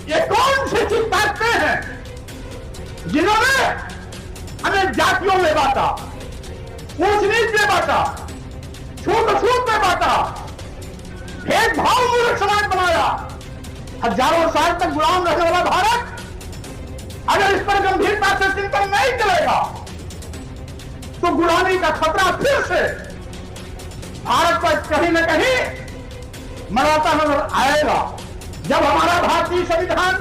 ये कौन से चित्ताते हैं जिन्होंने हमें जातियों में बांटा, ऊंच नीच में बांटा, छूत छूत में बांटा, भेदभाव मूलक समाज बनाया। हजारों साल तक गुलाम रहने वाला भारत अगर इस पर गंभीरता से चिंतन नहीं करेगा तो गुलामी का खतरा फिर से भारत पर कहीं न कहीं मनाता नजर आएगा। जब हमारा भारतीय संविधान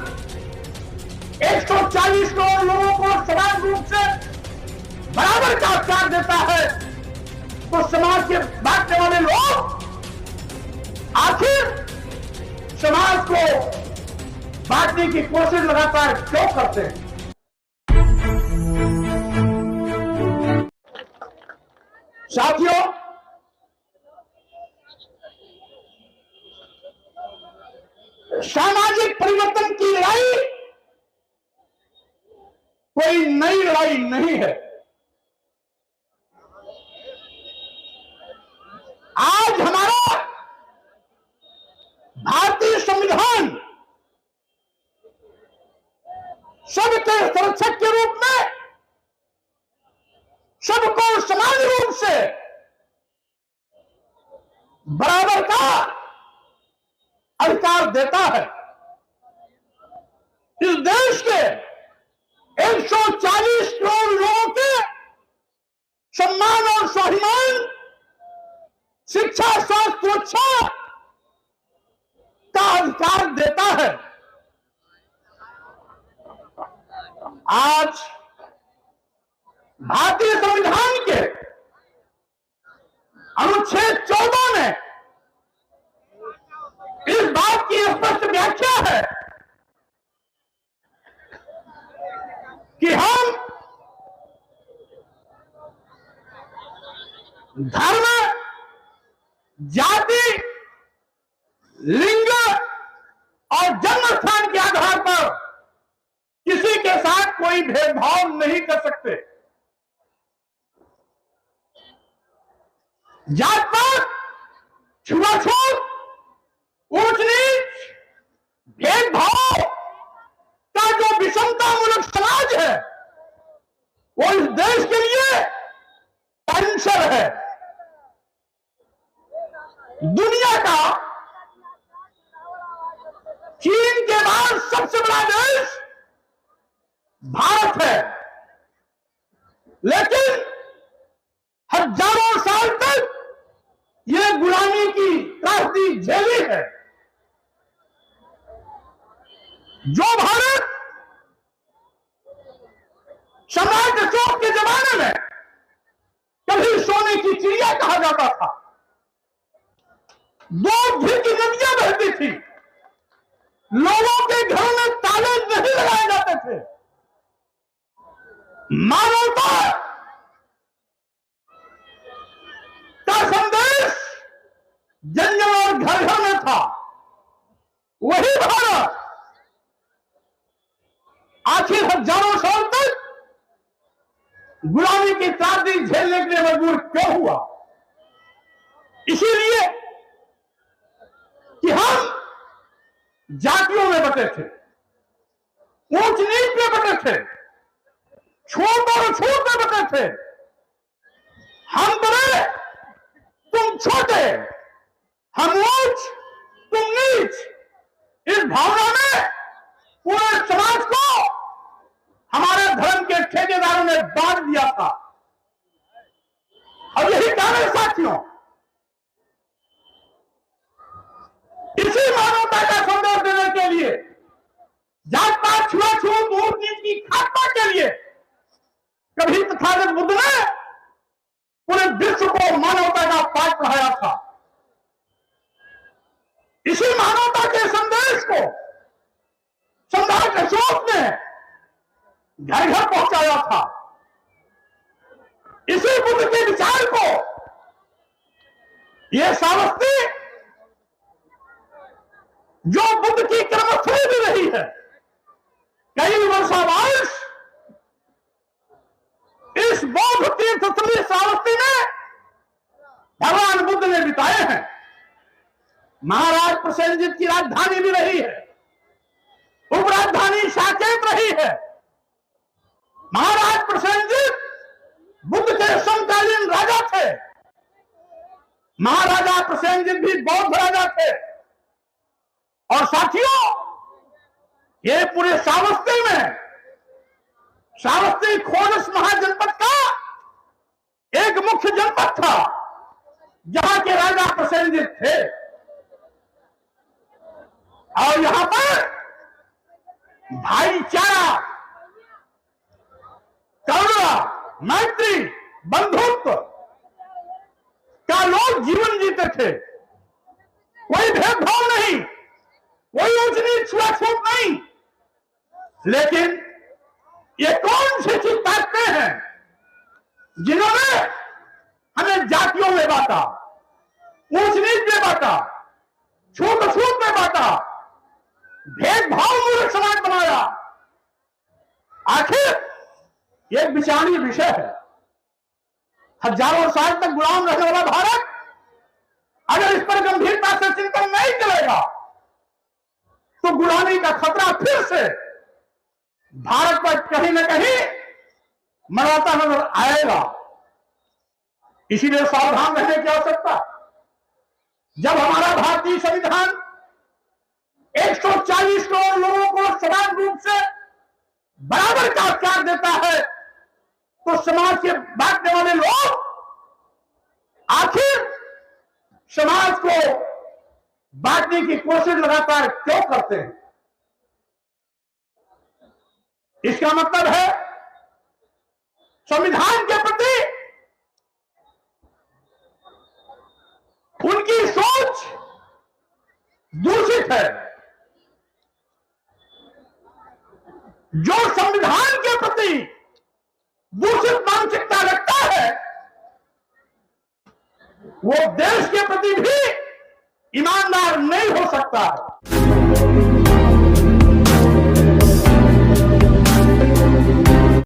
140 करोड़ लोगों को समान रूप से बराबर का अधिकार देता है तो समाज के बांटने वाले लोग आखिर समाज को बांटने की कोशिश लगातार क्यों करते हैं? साथियों, सामाजिक परिवर्तन की लड़ाई कोई नई लड़ाई नहीं है। आज हमारा भारतीय संविधान सबके संरक्षक के रूप में सबको समान रूप से बराबर का अधिकार देता है। इस देश के 140 करोड़ लोगों के सम्मान और स्वाभिमान, शिक्षा, स्वास्थ्य, सुरक्षा का अधिकार देता है। आज भारतीय संविधान के अनुच्छेद 14 में इस बात की स्पष्ट व्याख्या है कि हम धर्म, जाति, लिंग और जन्म स्थान के आधार पर किसी के साथ कोई भेदभाव नहीं कर सकते। जात पात, छुआछूत, ऊंच नीच, भेदभाव का जो विषमतामूलक समाज है वो इस देश के लिए कैंसर है। दुनिया का चीन के बाद सबसे बड़ा देश भारत है, लेकिन हजारों साल तक यह गुलामी की त्रासदी झेली है। जो भारत सम्राट अशोक के जमाने में कभी सोने की चिड़िया कहा जाता था, दूध घी की नदियां बहती थी, लोगों के घरों में ताले नहीं लगाए जाते थे, मानवता का संदेश जन जन और घर घर में था, वही भारत आखिर हजारों साल तक गुलामी की त्रासदी झेलने के लिए मजबूर क्यों हुआ? इसीलिए कि हम जातियों में बटे थे, ऊंच नीच में बटे थे, छूत और छूत में बटे थे। हम बड़े, तुम छोटे, हम ऊंच, तुम नीच, इस भावना में पूरे समाज को हमारे धर्म के ठेकेदारों ने बांट दिया था। और यही कारण साथियों, इसी मानवता का संदेश देने के लिए, जात पात, छुआछूत, ऊंच नीच की खात्मा के लिए कभी तथागत बुद्ध ने पूरे विश्व को मानवता का पाठ पढ़ाया था। इसी मानवता के संदेश को सम्राट अशोक ने घर घर पहुंचाया था। इसी बुद्ध के विचार को यह श्रावस्ती, जो बुद्ध की कर्मस्थली भी रही है, कई वर्षावास इस बौद्ध तीर्थस्थली श्रावस्ती में भगवान बुद्ध ने बिताए हैं। महाराज प्रसेनजीत की राजधानी भी रही है, रही है। महाराज प्रसेनजीत बुद्ध के समकालीन राजा थे। महाराजा प्रसेनजीत भी बौद्ध राजा थे। और साथियों, ये पूरे श्रावस्ती में, श्रावस्ती खोरस महाजनपद का एक मुख्य जनपद था जहां के राजा प्रसेनजीत थे। और यहां पर भाईचारा, करुणा, मैत्री, बंधुत्व का लोग जीवन जीते थे। कोई भेदभाव नहीं, कोई ऊंच नीच छुआछूत नहीं। लेकिन ये कौन सी चीज ताकतें हैं जिन्होंने हमें जातियों में बांटा, ऊंच नीच में बांटा, छूत छूत में बांटा, भेदभाव मूलक समाज बनाया। आखिर एक विचारणीय विषय है। हजारों साल तक गुलाम रहने वाला भारत अगर इस पर गंभीरता से चिंतन नहीं करेगा तो गुलामी का खतरा फिर से भारत पर कहीं न कहीं मनाता नजर आएगा। इसीलिए सावधान रहने की आवश्यकता। जब हमारा भारतीय संविधान 140 करोड़ लोगों को समान रूप से बराबर का अधिकार देता है तो समाज के बांटने वाले लोग आखिर समाज को बांटने की कोशिश लगातार क्यों करते हैं? इसका मतलब है संविधान के प्रति उनकी सोच दूषित है। जो संविधान के प्रति दूषित मानसिकता रखता है वो देश के प्रति भी ईमानदार नहीं हो सकता है।